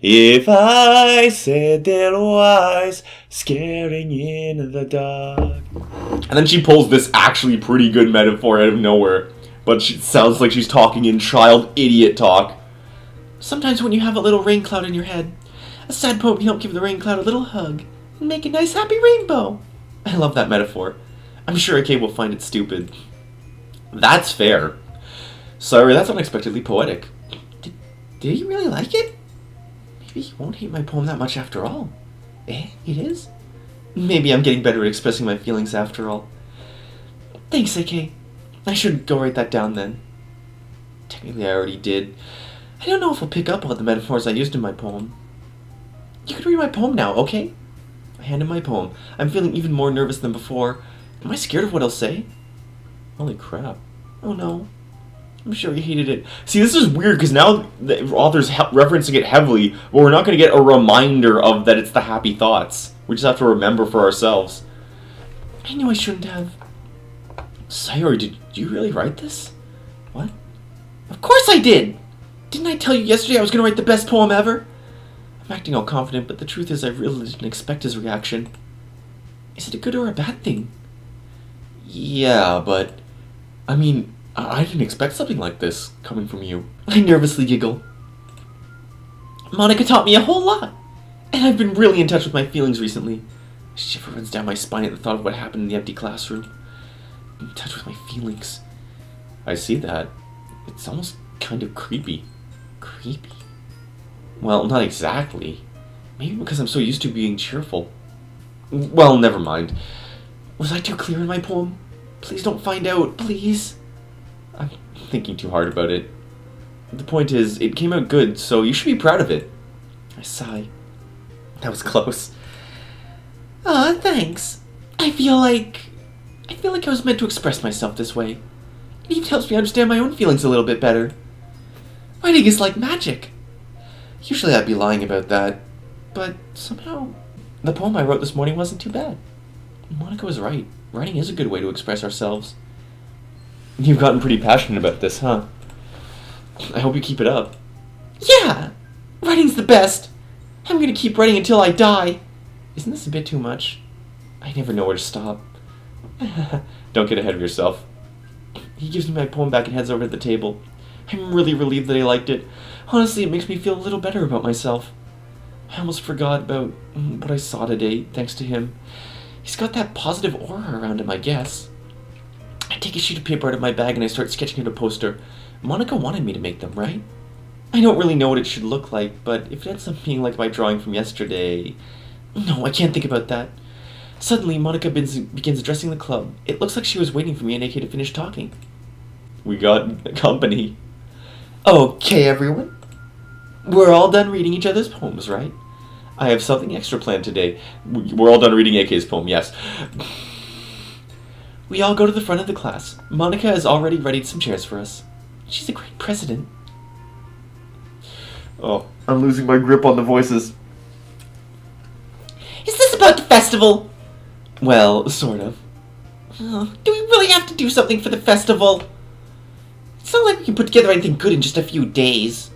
If I said there was scaring in the dark. And then she pulls this actually pretty good metaphor out of nowhere. But she sounds like she's talking in child idiot talk. Sometimes when you have a little rain cloud in your head, a sad poem can help give the rain cloud a little hug and make a nice happy rainbow. I love that metaphor. I'm sure AK will find it stupid. That's fair. Sorry, that's unexpectedly poetic. Did you really like it? Maybe he won't hate my poem that much after all. Eh, it is? Maybe I'm getting better at expressing my feelings after all. Thanks, AK. I should go write that down then. Technically, I already did. I don't know if he'll pick up on the metaphors I used in my poem. You can read my poem now, okay? I hand him my poem. I'm feeling even more nervous than before. Am I scared of what he'll say? Holy crap. Oh no. I'm sure he hated it. See, this is weird because now the author's referencing it heavily, but we're not going to get a reminder of that it's the happy thoughts. We just have to remember for ourselves. I knew I shouldn't have. Sayori, did you really write this? What? Of course I did! Didn't I tell you yesterday I was going to write the best poem ever? I'm acting all confident, but the truth is I really didn't expect his reaction. Is it a good or a bad thing? Yeah, but... I mean, I didn't expect something like this coming from you. I nervously giggle. Monika taught me a whole lot, and I've been really in touch with my feelings recently. A shiver runs down my spine at the thought of what happened in the empty classroom. I'm in touch with my feelings. I see that. It's almost kind of creepy. Creepy? Well, not exactly. Maybe because I'm so used to being cheerful. Well, never mind. Was I too clear in my poem? Please don't find out, please. I'm thinking too hard about it. The point is, it came out good, so you should be proud of it. I sigh. That was close. Aw, thanks. I feel like I was meant to express myself this way. It even helps me understand my own feelings a little bit better. Writing is like magic. Usually I'd be lying about that, but somehow the poem I wrote this morning wasn't too bad. Monika was right. Writing is a good way to express ourselves. You've gotten pretty passionate about this, huh? I hope you keep it up. Yeah! Writing's the best! I'm gonna keep writing until I die. Isn't this a bit too much? I never know where to stop. Don't get ahead of yourself. He gives me my poem back and heads over to the table. I'm really relieved that he liked it. Honestly, it makes me feel a little better about myself. I almost forgot about what I saw today, thanks to him. He's got that positive aura around him, I guess. I take a sheet of paper out of my bag and I start sketching out a poster. Monika wanted me to make them, right? I don't really know what it should look like, but if it ends up being like my drawing from yesterday... No, I can't think about that. Suddenly, Monika begins addressing the club. It looks like she was waiting for me and AK to finish talking. We got company. Okay, everyone. We're all done reading each other's poems, right? I have something extra planned today. We're all done reading AK's poem, yes. We all go to the front of the class. Monika has already readied some chairs for us. She's a great president. Oh, I'm losing my grip on the voices. Is this about the festival? Well, sort of. Oh, do we really have to do something for the festival? It's not like we can put together anything good in just a few days.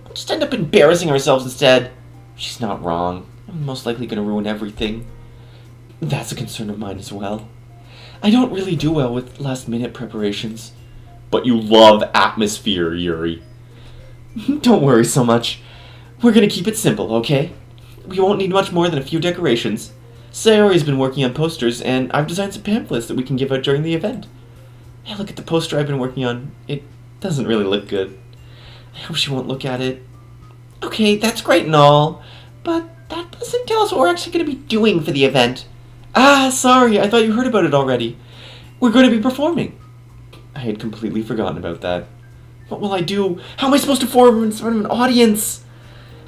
We'll just end up embarrassing ourselves instead. She's not wrong. I'm most likely going to ruin everything. That's a concern of mine as well. I don't really do well with last-minute preparations. But you love atmosphere, Yuri. Don't worry so much. We're going to keep it simple, okay? We won't need much more than a few decorations. Sayori's been working on posters, and I've designed some pamphlets that we can give out during the event. Hey, look at the poster I've been working on. It doesn't really look good. I hope she won't look at it. Okay, that's great and all, but that doesn't tell us what we're actually going to be doing for the event. Ah, sorry, I thought you heard about it already. We're going to be performing. I had completely forgotten about that. What will I do? How am I supposed to perform in front of an audience?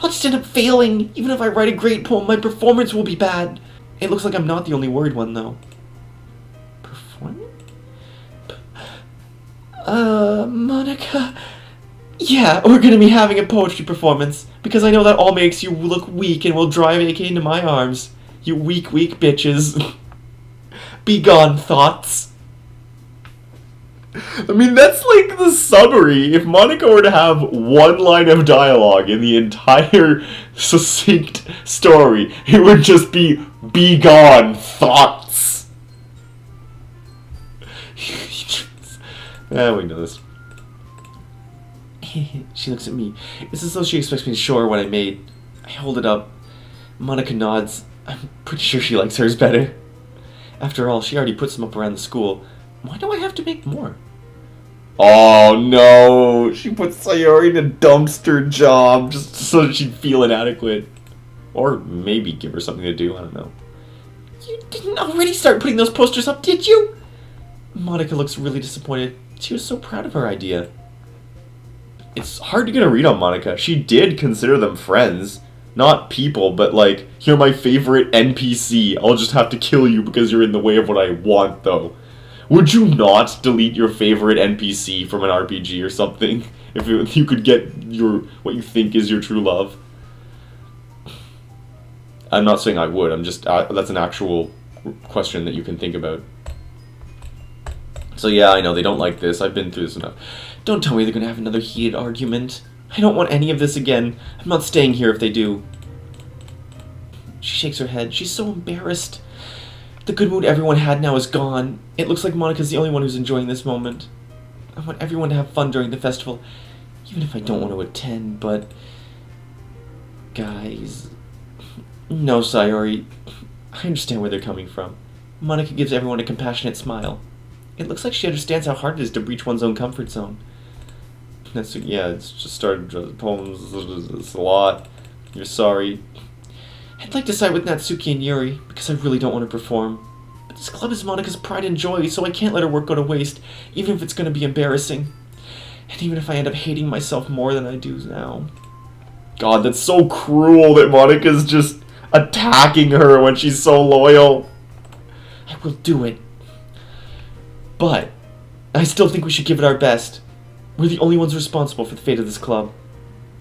I'll just end up failing. Even if I write a great poem, my performance will be bad. It looks like I'm not the only worried one, though. Performing? Monika... Yeah, we're gonna be having a poetry performance, because I know that all makes you look weak and will drive AK into my arms. You weak bitches. Be gone, thoughts. I mean, that's like the summary. If Monica were to have one line of dialogue in the entire succinct story, it would just be gone, thoughts. We know this. She looks at me. It's as though she expects me to show her what I made. I hold it up. Monica nods. I'm pretty sure she likes hers better. After all, she already put some up around the school. Why do I have to make more? Oh no, she put Sayori in a dumpster job just so that she'd feel inadequate. Or maybe give her something to do, I don't know. You didn't already start putting those posters up, did you? Monica looks really disappointed. She was so proud of her idea. It's hard to get a read on Monica. She did consider them friends. Not people, but like, you're my favorite NPC. I'll just have to kill you because you're in the way of what I want, though. Would you not delete your favorite NPC from an RPG or something? If you could get what you think is your true love? I'm not saying I would, I'm just, that's an actual question that you can think about. So yeah, I know, they don't like this. I've been through this enough. Don't tell me they're gonna have another heated argument. I don't want any of this again. I'm not staying here if they do. She shakes her head. She's so embarrassed. The good mood everyone had now is gone. It looks like Monica's the only one who's enjoying this moment. I want everyone to have fun during the festival, even if I don't want to attend, but... Guys... No, Sayori. I understand where they're coming from. Monica gives everyone a compassionate smile. It looks like she understands how hard it is to breach one's own comfort zone. Yeah, it's just started poems. It's a lot. You're sorry. I'd like to side with Natsuki and Yuri, because I really don't want to perform. But this club is Monica's pride and joy, so I can't let her work go to waste, even if it's going to be embarrassing. And even if I end up hating myself more than I do now. God, that's so cruel that Monica's just attacking her when she's so loyal. I will do it. But I still think we should give it our best. We're the only ones responsible for the fate of this club.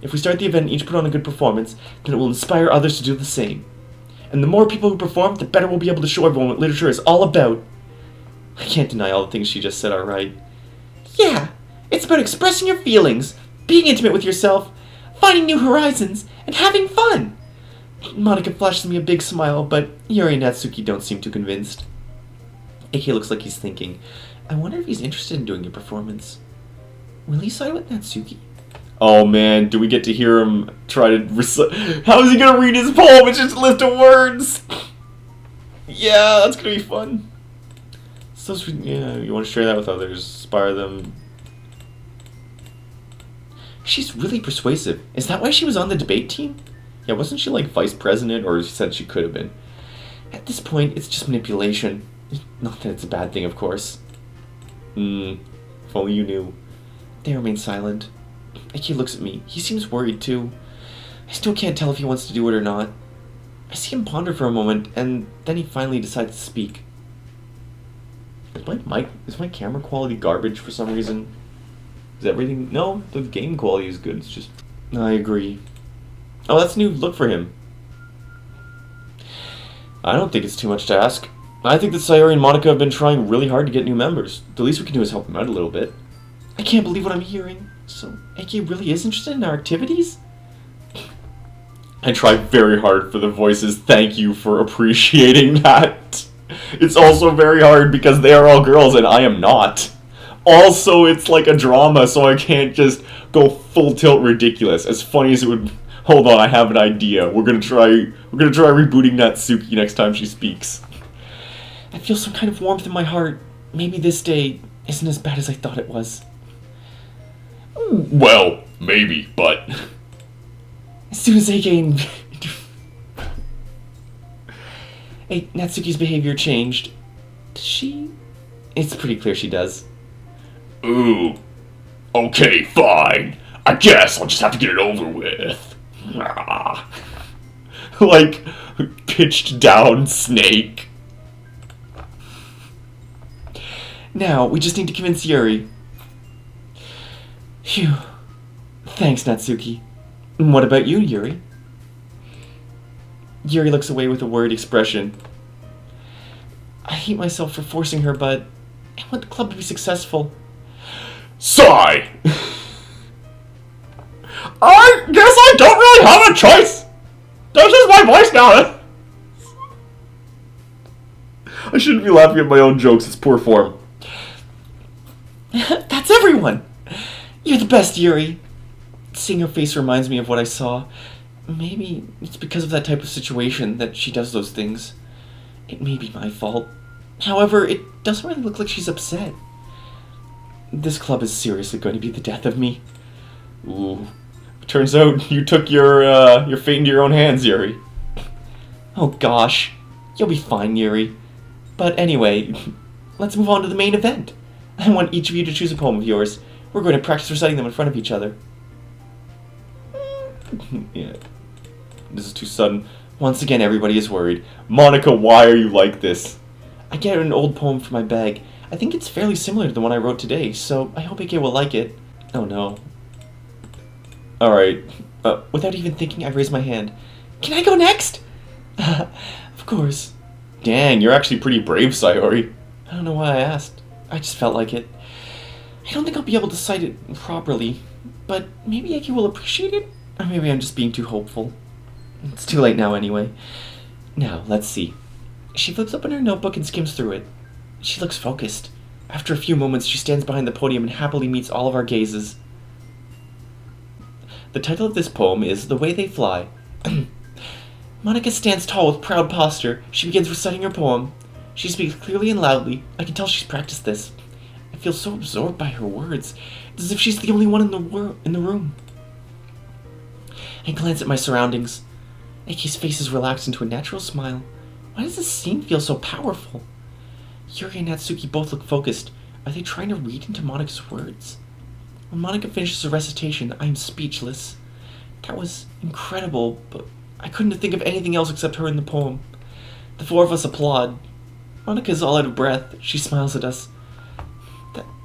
If we start the event and each put on a good performance, then it will inspire others to do the same. And the more people who perform, the better we'll be able to show everyone what literature is all about. I can't deny all the things she just said are right. Yeah, it's about expressing your feelings, being intimate with yourself, finding new horizons, and having fun. Monica flashes me a big smile, but Yuri and Natsuki don't seem too convinced. AK looks like he's thinking, I wonder if he's interested in doing a performance. Will he side with Natsuki? Oh man, do we get to hear him try to recite? How is he gonna read his poem? It's just a list of words! Yeah, that's gonna be fun. So, yeah, you want to share that with others, inspire them. She's really persuasive. Is that why she was on the debate team? Yeah, wasn't she like vice president, or she said she could have been? At this point, it's just manipulation. Not that it's a bad thing, of course. If only you knew. They remain silent. Aki looks at me. He seems worried, too. I still can't tell if he wants to do it or not. I see him ponder for a moment, and then he finally decides to speak. Is my camera quality garbage for some reason? Is everything... No, the game quality is good. It's just... I agree. Oh, that's a new look for him. I don't think it's too much to ask. I think that Sayori and Monica have been trying really hard to get new members. The least we can do is help them out a little bit. I can't believe what I'm hearing. So, Aki really is interested in our activities? I try very hard for the voices. Thank you for appreciating that. It's also very hard because they are all girls and I am not. Also, it's like a drama, so I can't just go full tilt ridiculous. As funny as it would... Hold on, I have an idea. We're gonna try rebooting Natsuki next time she speaks. I feel some kind of warmth in my heart. Maybe this day isn't as bad as I thought it was. Well, maybe, but... As soon as AK Hey, Natsuki's behavior changed. Does she? It's pretty clear she does. Ooh. Okay, fine. I guess I'll just have to get it over with. Like, pitched down snake. Now, we just need to convince Yuri. Phew. Thanks, Natsuki. And what about you, Yuri? Yuri looks away with a worried expression. I hate myself for forcing her, but I want the club to be successful. Sigh! I guess I don't really have a choice! This is my voice now! I shouldn't be laughing at my own jokes, it's poor form. That's everyone! You're the best, Yuri. Seeing her face reminds me of what I saw. Maybe it's because of that type of situation that she does those things. It may be my fault. However, it doesn't really look like she's upset. This club is seriously going to be the death of me. Ooh. Turns out you took your fate into your own hands, Yuri. Oh gosh. You'll be fine, Yuri. But anyway, let's move on to the main event. I want each of you to choose a poem of yours. We're going to practice reciting them in front of each other. Yeah. This is too sudden. Once again, everybody is worried. Monica, why are you like this? I get an old poem from my bag. I think it's fairly similar to the one I wrote today, so I hope AK will like it. Oh no. Alright. Without even thinking, I raise my hand. Can I go next? Of course. Dang, you're actually pretty brave, Sayori. I don't know why I asked. I just felt like it. I don't think I'll be able to cite it properly, but maybe AK will appreciate it? Or maybe I'm just being too hopeful. It's too late now anyway. Now, let's see. She flips open her notebook and skims through it. She looks focused. After a few moments, she stands behind the podium and happily meets all of our gazes. The title of this poem is The Way They Fly. Monica stands tall with proud posture. She begins reciting her poem. She speaks clearly and loudly. I can tell she's practiced this. I feel so absorbed by her words. It's as if she's the only one in the room. I glance at my surroundings. AK's face is relaxed into a natural smile. Why does this scene feel so powerful? Yuri and Natsuki both look focused. Are they trying to read into Monica's words? When Monica finishes her recitation, I am speechless. That was incredible, but I couldn't think of anything else except her in the poem. The four of us applaud. Monica is all out of breath. She smiles at us.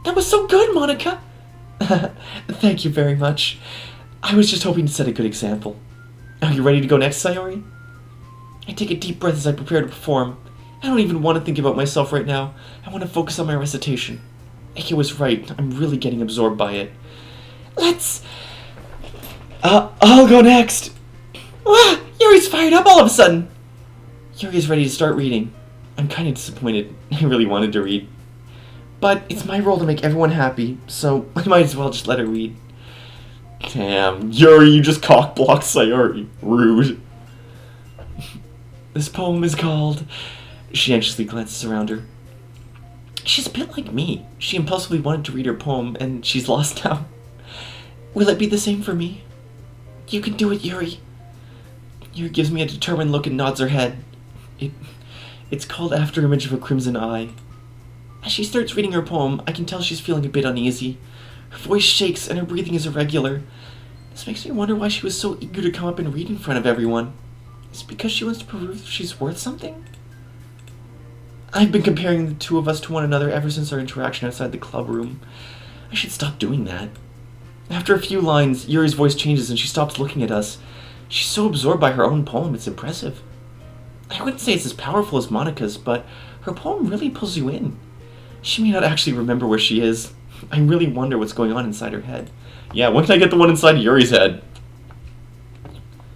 That was so good, Monica! Thank you very much. I was just hoping to set a good example. Are you ready to go next, Sayori? I take a deep breath as I prepare to perform. I don't even want to think about myself right now. I want to focus on my recitation. AK was right. I'm really getting absorbed by it. Let's... I'll go next. Yuri's fired up all of a sudden. Yuri is ready to start reading. I'm kind of disappointed. I really wanted to read. But it's my role to make everyone happy, so I might as well just let her read. Damn, Yuri, you just cock-blocked Sayori. Rude. This poem is called... She anxiously glances around her. She's a bit like me. She impulsively wanted to read her poem, and she's lost now. Will it be the same for me? You can do it, Yuri. Yuri gives me a determined look and nods her head. It's called Afterimage of a Crimson Eye. As she starts reading her poem, I can tell she's feeling a bit uneasy. Her voice shakes and her breathing is irregular. This makes me wonder why she was so eager to come up and read in front of everyone. Is it because she wants to prove she's worth something? I've been comparing the two of us to one another ever since our interaction outside the club room. I should stop doing that. After a few lines, Yuri's voice changes and she stops looking at us. She's so absorbed by her own poem, it's impressive. I wouldn't say it's as powerful as Monica's, but her poem really pulls you in. She may not actually remember where she is. I really wonder what's going on inside her head. Yeah, when can I get the one inside Yuri's head?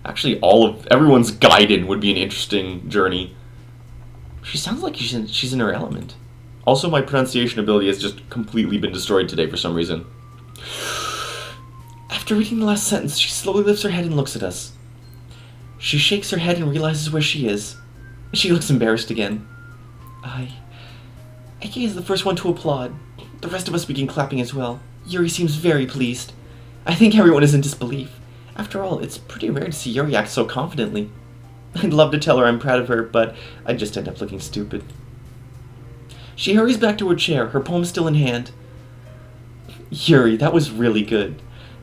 Actually, everyone's Gaiden would be an interesting journey. She sounds like she's in her element. Also, my pronunciation ability has just completely been destroyed today for some reason. After reading the last sentence, she slowly lifts her head and looks at us. She shakes her head and realizes where she is. She looks embarrassed again. AK is the first one to applaud. The rest of us begin clapping as well. Yuri seems very pleased. I think everyone is in disbelief. After all, it's pretty rare to see Yuri act so confidently. I'd love to tell her I'm proud of her, but I'd just end up looking stupid. She hurries back to her chair, her poem still in hand. Yuri, that was really good.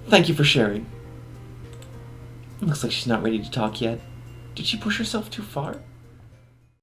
Thank you for sharing. Looks like she's not ready to talk yet. Did she push herself too far?